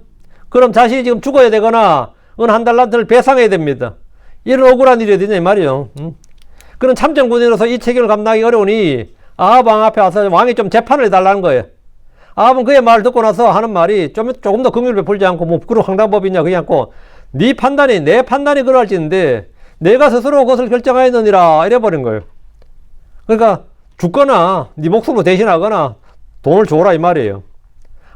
그럼 자신이 지금 죽어야 되거나 은 한 달란트를 배상해야 됩니다. 이런 억울한 일이 어디냐 이 말이에요. 그런 참전군인으로서 이 책임을 감당하기 어려우니 아합 왕 앞에 와서 왕이 좀 재판을 해달라는 거예요. 아합은 그의 말을 듣고 나서 하는 말이 조금 더 긍휼을 베풀지 않고 뭐 그런 황당법이냐 그게 않고 네 판단이 내 판단이 그러할지인데 내가 스스로 그것을 결정하였느니라 이래버린 거예요. 그러니까 죽거나 네 목숨으로 대신하거나 돈을 줘라 이 말이에요.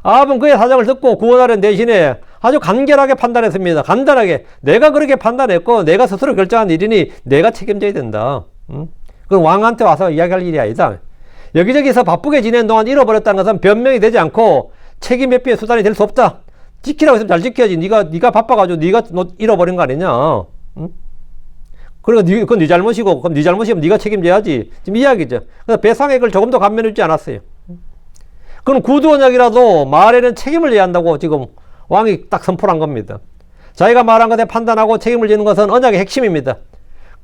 아합은 그의 사정을 듣고 구원하려는 대신에 아주 간결하게 판단했습니다. 간단하게 내가 그렇게 판단했고 내가 스스로 결정한 일이니 내가 책임져야 된다. 그럼 왕한테 와서 이야기할 일이 아니다. 여기저기서 바쁘게 지낸 동안 잃어버렸다는 것은 변명이 되지 않고 책임 회피의 수단이 될 수 없다. 지키라고 했으면 잘 지켜야지. 네가 바빠가지고 네가 잃어버린 거 아니냐. 그러니까 그건 네 잘못이고 그럼 네 잘못이면 네가 책임져야지. 지금 이야기죠. 그래서 배상액을 조금 더 감면해주지 않았어요. 그럼 구두 언약이라도 말에는 책임을 져야 한다고 지금 왕이 딱 선포를 한 겁니다. 자기가 말한 것에 판단하고 책임을 지는 것은 언약의 핵심입니다.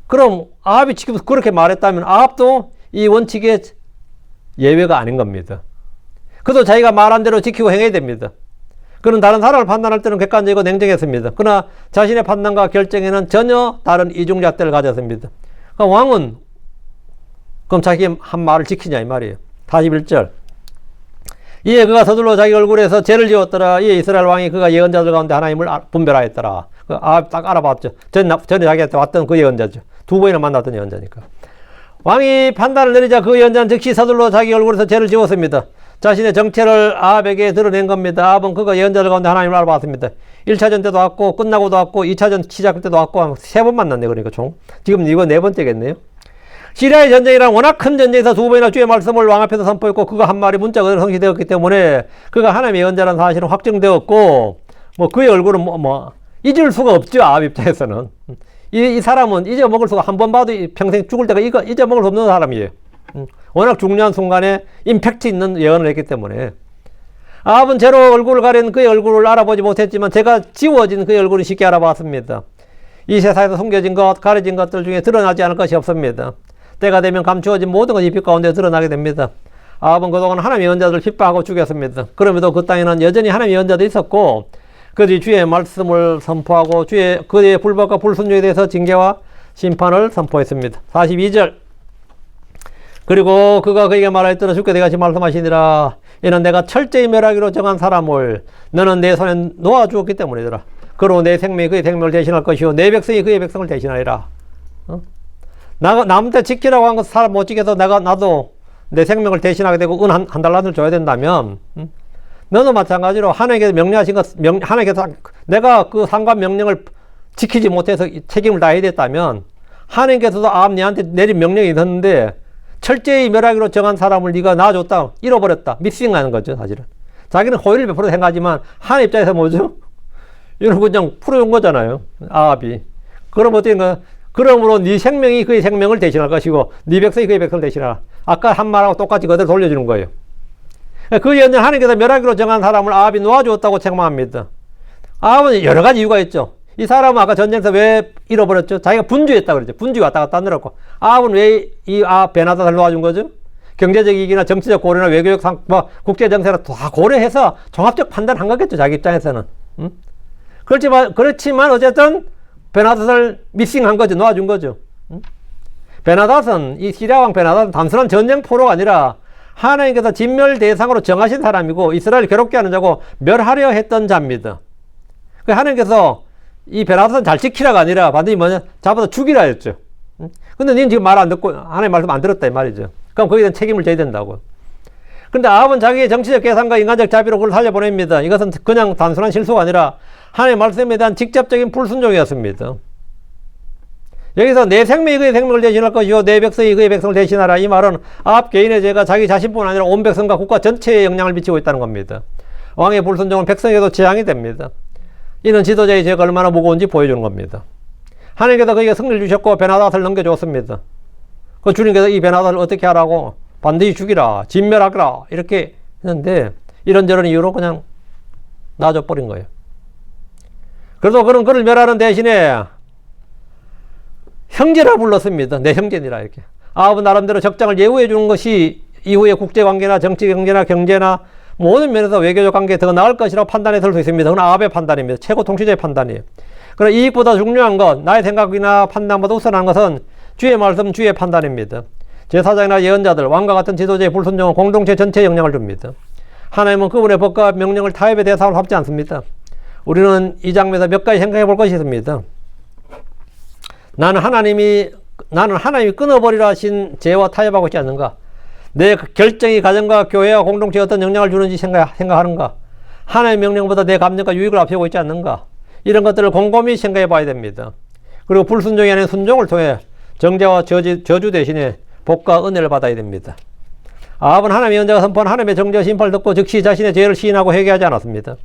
그럼 아합이 지금 그렇게 말했다면 아합도 이 원칙의 예외가 아닌 겁니다. 그래도 자기가 말한 대로 지키고 행해야 됩니다. 그는 다른 사람을 판단할 때는 객관적이고 냉정했습니다. 그러나 자신의 판단과 결정에는 전혀 다른 이중잣대를 가졌습니다. 그러니까 왕은 그럼 자기 한 말을 지키냐 이 말이에요. 41절. 이에 그가 서둘러 자기 얼굴에서 죄를 지었더라. 이에 이스라엘 왕이 그가 예언자들 가운데 하나님을 분별하였더라. 딱 알아봤죠. 전에 자기한테 왔던 그 예언자죠. 두 번이나 만났던 예언자니까. 왕이 판단을 내리자 그 예언자는 즉시 서둘러 자기 얼굴에서 죄를 지었습니다. 자신의 정체를 아합에게 드러낸 겁니다. 아합은 그가 예언자들 가운데 하나님을 알아봤습니다. 1차전 때도 왔고 끝나고도 왔고 2차전 시작할 때도 왔고 3번 만났네. 그러니까 총. 지금 이거 4번째겠네요. 시리아의 전쟁이란 워낙 큰 전쟁에서 2번이나 주의 말씀을 왕 앞에서 선포했고 그가 한 말이 문자 그대로 성취되었기 때문에 그가 하나님의 예언자라는 사실은 확정되었고 뭐 그의 얼굴은 잊을 수가 없죠. 아합 입장에서는. 이 사람은 잊어먹을 수가 한 번 봐도 평생 죽을 때가 잊어먹을 수 없는 사람이에요. 워낙 중요한 순간에 임팩트 있는 예언을 했기 때문에. 아합은 죄로 얼굴을 가린 그의 얼굴을 알아보지 못했지만 제가 지워진 그의 얼굴을 쉽게 알아봤습니다. 이 세상에서 숨겨진 것, 가려진 것들 중에 드러나지 않을 것이 없습니다. 때가 되면 감추어진 모든 것이 빛 가운데 드러나게 됩니다. 아합은 그동안 하나님의 예언자들을 핍박하고 죽였습니다. 그럼에도 그 땅에는 여전히 하나님의 예언자들이 있었고 그들이 주의 말씀을 선포하고 그의 불법과 불순종에 대해서 징계와 심판을 선포했습니다. 42절. 그리고 그가 그에게 말하였더라. 주께 내가 지금 말씀하시니라. 이는 내가 철저히 멸하기로 정한 사람을 너는 내 손에 놓아주었기 때문이더라. 그로 내 생명이 그의 생명을 대신할 것이요 내 백성이 그의 백성을 대신하리라. 남한테 지키라고 한 것 사람 못 지켜서 나도 내 생명을 대신하게 되고 한 달란트를 줘야 된다면 너도 마찬가지로 하나님께서 명령하신 것 하나님께서 내가 그 상관 명령을 지키지 못해서 책임을 다해야 됐다면 하나님께서도 아합니한테 내린 명령이 있었는데 철저히 멸하기로 정한 사람을 네가 놔줬다 잃어버렸다 미싱하는 거죠. 사실은 자기는 호의를 베풀어 생각하지만 하나님 입장에서 뭐죠? 이런 그냥 풀어준 거잖아요. 아합이. 그럼 어떻게 그러므로 네 생명이 그의 생명을 대신할 것이고 네 백성이 그의 백성을 대신하라. 아까 한 말하고 똑같이 그대로 돌려주는 거예요. 그 연년 하나님께서 멸하기로 정한 사람을 아합이 놓아주었다고 책망합니다. 아합은 여러 가지 이유가 있죠. 이 사람은 아까 전쟁에서 왜 잃어버렸죠? 자기가 분주했다 그랬죠. 분주히 왔다 갔다 하느라고. 아합은 왜 이 베나다를 놓아준 거죠? 경제적 이익이나 정치적 고려나 외교적 국제 정세나 다 고려해서 종합적 판단한 거겠죠. 자기 입장에서는. 그렇지만 어쨌든 베나닷을 미싱한 거죠. 놓아준 거죠. 베나닷은 이 시리아 왕 베나닷은 단순한 전쟁 포로가 아니라 하나님께서 진멸 대상으로 정하신 사람이고 이스라엘을 괴롭게 하는 자고 멸하려 했던 자입니다. 하나님께서 이 베나닷은 잘 지키라가 아니라 반드시 뭐냐 잡아서 죽이라 했죠. 근데 너는 지금 말 안 듣고 하나님 말씀 안 들었다 이 말이죠. 그럼 거기에 대한 책임을 져야 된다고. 근데 아합은 자기의 정치적 계산과 인간적 자비로 그걸 살려보냅니다. 이것은 그냥 단순한 실수가 아니라 하나님의 말씀에 대한 직접적인 불순종이었습니다. 여기서 내 생명이 그의 생명을 대신할 것이요 내 백성이 그의 백성을 대신하라. 이 말은 아합 개인의 죄가 자기 자신뿐 아니라 온 백성과 국가 전체에 영향을 미치고 있다는 겁니다. 왕의 불순종은 백성에도 재앙이 됩니다. 이는 지도자의 죄가 얼마나 무거운지 보여주는 겁니다. 하나님께서 그에게 승리를 주셨고 베나닷을 넘겨줬습니다. 그 주님께서 이 베나닷을 어떻게 하라고 반드시 죽이라 진멸하라 이렇게 했는데 이런저런 이유로 그냥 놔줘버린 거예요. 그래서 그는 그를 멸하는 대신에 형제라 불렀습니다. 내 형제니라 이렇게. 아합은 나름대로 적장을 예우해 주는 것이 이후의 국제관계나 정치 경제나 모든 면에서 외교적 관계에 더 나을 것이라고 판단해 설 수 있습니다. 그건 아합의 판단입니다. 최고 통치자의 판단이에요. 그러나 이익보다 중요한 것, 나의 생각이나 판단보다 우선한 것은 주의 말씀, 주의 판단입니다. 제사장이나 예언자들, 왕과 같은 지도자의 불순종은 공동체 전체에 영향을 줍니다. 하나님은 그분의 법과 명령을 타협의 대상으로 삼지 않습니다. 우리는 이 장면에서 몇 가지 생각해 볼 것이 있습니다. 나는 하나님이 끊어버리라 하신 죄와 타협하고 있지 않는가? 내 결정이 가정과 교회와 공동체에 어떤 영향을 주는지 생각하는가? 하나님의 명령보다 내 감정과 유익을 앞세우고 있지 않는가? 이런 것들을 곰곰이 생각해 봐야 됩니다. 그리고 불순종이 아닌 순종을 통해 정죄와 저주 대신에 복과 은혜를 받아야 됩니다. 아합은 하나님의 언자가 선포한 하나님의 정죄와 심판을 듣고 즉시 자신의 죄를 시인하고 회개하지 않았습니다.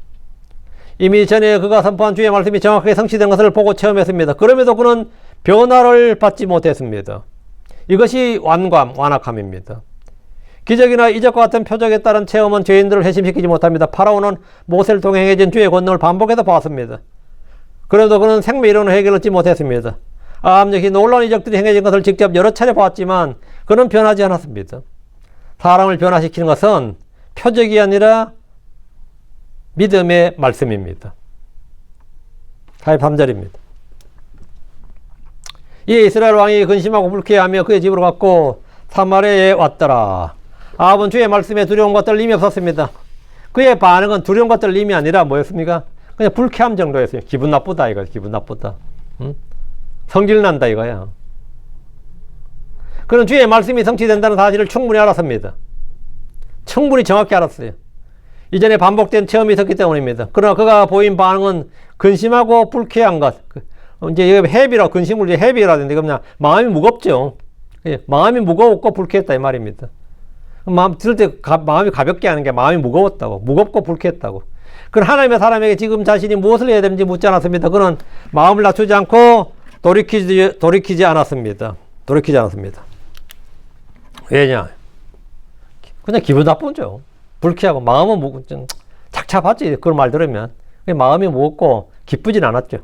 이미 전에 그가 선포한 주의 말씀이 정확하게 성취된 것을 보고 체험했습니다. 그럼에도 그는 변화를 받지 못했습니다. 이것이 완악함입니다. 기적이나 이적과 같은 표적에 따른 체험은 죄인들을 회심시키지 못합니다. 파라오는 모세를 통해 행해진 주의 권능을 반복해서 보았습니다. 그래도 그는 생명 이론을 해결을 얻지 못했습니다. 아합 역시 놀라운 이적들이 행해진 것을 직접 여러 차례 보았지만 그는 변하지 않았습니다. 사람을 변화시키는 것은 표적이 아니라 믿음의 말씀입니다. 43절입니다. 이에 이스라엘 왕이 근심하고 불쾌하며 그의 집으로 갔고 사마리아에 왔더라. 아합은 주의 말씀에 두려움과 떨림이 없었습니다. 그의 반응은 두려움과 떨림이 아니라 뭐였습니까? 그냥 불쾌함 정도였어요. 기분 나쁘다 이거. 기분 나쁘다. 성질 난다 이거야. 그는 주의 말씀이 성취된다는 사실을 충분히 알았습니다. 충분히 정확히 알았어요. 이전에 반복된 체험이 있었기 때문입니다. 그러나 그가 보인 반응은 근심하고 불쾌한 것. 이제 헤비라 근심을 이제 헤비라는데 그냥 마음이 무겁죠. 마음이 무거웠고 불쾌했다 이 말입니다. 마음 들을 때 마음이 가볍게 하는 게 마음이 무거웠다고, 무겁고 불쾌했다고. 그는 하나님의 사람에게 지금 자신이 무엇을 해야 되는지 묻지 않았습니다. 그는 마음을 낮추지 않고 돌이키지 않았습니다. 돌이키지 않았습니다. 왜냐? 그냥 기분 나쁘죠. 불쾌하고 마음은 좀 착잡하지. 그런 말 들으면 마음이 무겁고 기쁘진 않았죠.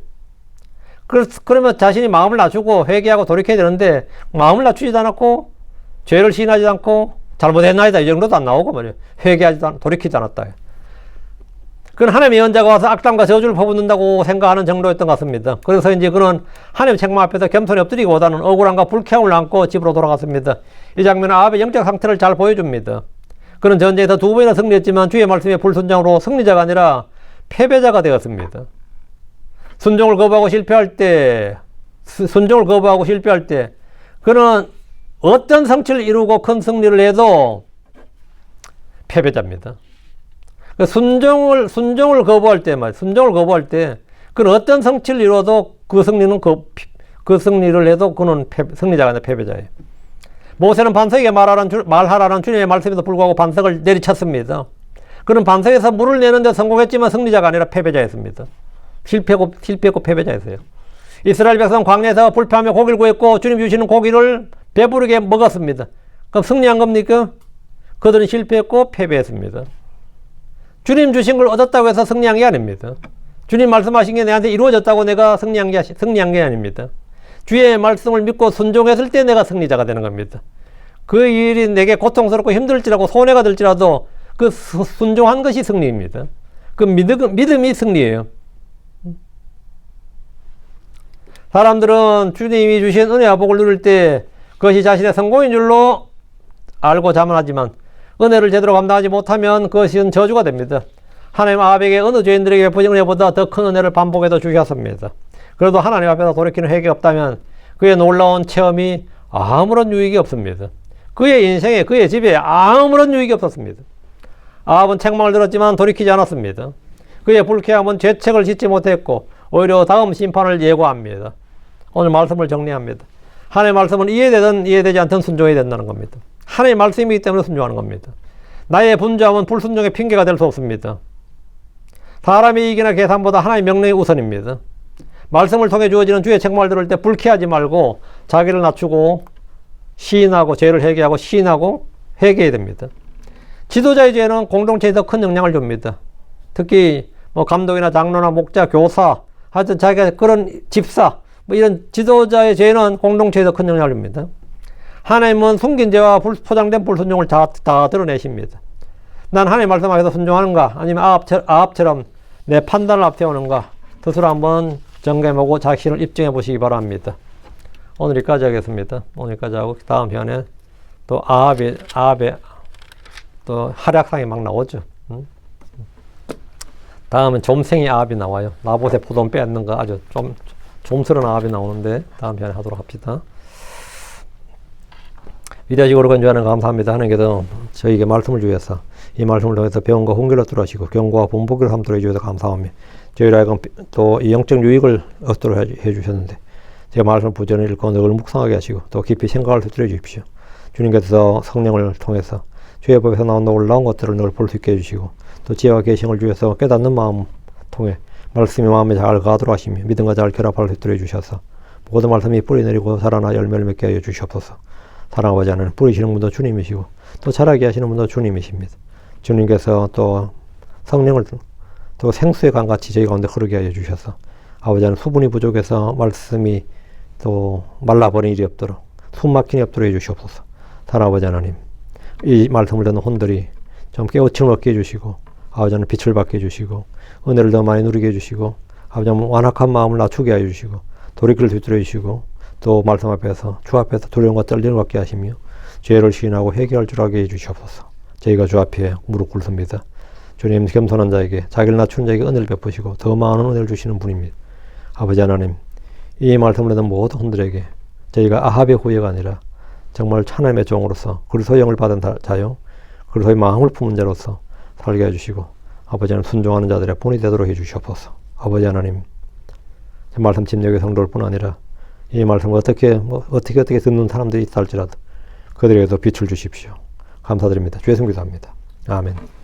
그러면 자신이 마음을 낮추고 회개하고 돌이켜야 되는데 마음을 낮추지도 않았고 죄를 시인하지도 않고 잘못했나이다 이 정도도 안 나오고 말이에요. 회개하지도 않고 돌이키지 않았다. 그는 하나님의 예언자가 와서 악담과 저주를 퍼붓는다고 생각하는 정도였던 것 같습니다. 그래서 이제 그는 하나님 책망 앞에서 겸손히 엎드리기보다는 억울함과 불쾌함을 안고 집으로 돌아갔습니다. 이 장면은 아합의 영적 상태를 잘 보여줍니다. 그는 전쟁에서 2번이나 승리했지만 주의 말씀에 불순종으로 승리자가 아니라 패배자가 되었습니다. 순종을 거부하고 실패할 때 그는 어떤 성취를 이루고 큰 승리를 해도 패배자입니다. 순종을 거부할 때 그는 어떤 성취를 이루어도 그 승리를 해도 그는 승리자가 아니라 패배자예요. 모세는 반석에게 말하라는 주님의 말씀에도 불구하고 반석을 내리쳤습니다. 그는 반석에서 물을 내는데 성공했지만 승리자가 아니라 패배자였습니다. 실패했고 패배자였어요. 이스라엘 백성 광야에서 불패하며 고기를 구했고 주님 주시는 고기를 배부르게 먹었습니다. 그럼 승리한 겁니까? 그들은 실패했고 패배했습니다. 주님 주신 걸 얻었다고 해서 승리한 게 아닙니다. 주님 말씀하신 게 내한테 이루어졌다고 내가 승리한 게 아닙니다. 주의 말씀을 믿고 순종했을 때 내가 승리자가 되는 겁니다. 그 일이 내게 고통스럽고 힘들지라도 손해가 들지라도 그 순종한 것이 승리입니다. 그 믿음이 승리예요. 사람들은 주님이 주신 은혜와 복을 누릴 때 그것이 자신의 성공인 줄로 알고 자만하지만 은혜를 제대로 감당하지 못하면 그것은 저주가 됩니다. 하나님 아합에게 어느 죄인들에게 베푸신 은혜보다 더 큰 은혜를 반복해서 주셨습니다. 그래도 하나님 앞에서 돌이키는 회개가 없다면 그의 놀라운 체험이 아무런 유익이 없습니다. 그의 인생에, 그의 집에 아무런 유익이 없었습니다. 아합은 책망을 들었지만 돌이키지 않았습니다. 그의 불쾌함은 죄책을 짓지 못했고 오히려 다음 심판을 예고합니다. 오늘 말씀을 정리합니다. 하나님의 말씀은 이해되든 이해되지 않든 순종해야 된다는 겁니다. 하나님의 말씀이기 때문에 순종하는 겁니다. 나의 분주함은 불순종의 핑계가 될 수 없습니다. 사람의 이익이나 계산보다 하나님의 명령이 우선입니다. 말씀을 통해 주어지는 주의 책망을 들을 때 불쾌하지 말고 자기를 낮추고 시인하고 죄를 회개하고 시인하고 회개해야 됩니다. 지도자의 죄는 공동체에 더 큰 영향을 줍니다. 특히 감독이나 장로나 목자, 교사, 하여튼 자기가 그런 집사, 이런 지도자의 죄는 공동체에 더 큰 영향을 줍니다. 하나님은 숨긴 죄와 포장된 불순종을 다 드러내십니다. 난 하나님 말씀 앞에서 순종하는가, 아니면 아합처럼 내 판단을 앞세우는가, 스스로 한번 점검하고 자신을 입증해 보시기 바랍니다. 오늘 여기까지 하겠습니다. 오늘 여기까지 하고 다음 편에 또 아합의 또 활약상이 막 나오죠. 다음은 좀생이 아합이 나와요. 나봇의 포도원 빼앗는 거 아주 좀스러운 아합이 나오는데 다음 편에 하도록 합시다. 위대하시고 건조하는 감사합니다. 하나님께서 저희에게 말씀을 주셔서 이 말씀을 통해서 배움과 훈계를 하시고 경고와 본보기를 삼도록 해주셔서 감사하며 저희를 하여금 또 이 영적 유익을 얻도록 해주셨는데 제가 말씀을 부전히 읽고 늘 묵상하게 하시고 또 깊이 생각을 터뜨려 주십시오. 주님께서 성령을 통해서 주의 법에서 나온 놀라운 것들을 늘 볼 수 있게 해주시고 또 지혜와 계시를 주셔서 깨닫는 마음 통해 말씀이 마음에 잘 가도록 하시며 믿음과 잘 결합할 수 있도록 해주셔서 모든 말씀이 뿌리 내리고 자라나 열매를 맺게 하여 주시옵소서. 사랑 아버지 하나님, 뿌리시는 분도 주님이시고 또 자라게 하시는 분도 주님이십니다. 주님께서 또 성령을 또 생수의 강같이 저희 가운데 흐르게 하여 주셔서 아버지 하나님, 수분이 부족해서 말씀이 또 말라버린 일이 없도록 숨막힌 일이 없도록 해주시옵소서. 사랑 아버지 하나님, 이 말씀을 듣는 혼들이 좀 깨우침을 얻게 해주시고 아버지 하나님 빛을 받게 해주시고 은혜를 더 많이 누리게 해주시고 아버지 하나님 완악한 마음을 낮추게 하여 주시고 돌이킬 수 있도록 해주시고 또 말씀 앞에서 주 앞에서 두려움과 떨림을 갖게 하시며 죄를 시인하고 회개할 줄 알게 해주시옵소서. 저희가 주 앞에 무릎 꿇습니다. 주님, 겸손한 자에게 자기를 낮추는 자에게 은혜를 베푸시고 더 많은 은혜를 주시는 분입니다. 아버지 하나님, 이 말씀을 듣는 모든 분들에게 저희가 아합의 후예가 아니라 정말 하나님의 종으로서 그리스도의 영을 받은 자요 그리스도의 마음을 품은 자로서 살게 해주시고 아버지 하나님, 순종하는 자들의 본이 되도록 해주시옵소서. 아버지 하나님, 말씀 침략의 성도일 뿐 아니라 이 말씀을 어떻게 듣는 사람들이 있다 할지라도 그들에게도 빛을 주십시오. 감사드립니다. 주의 성기도합니다. 아멘.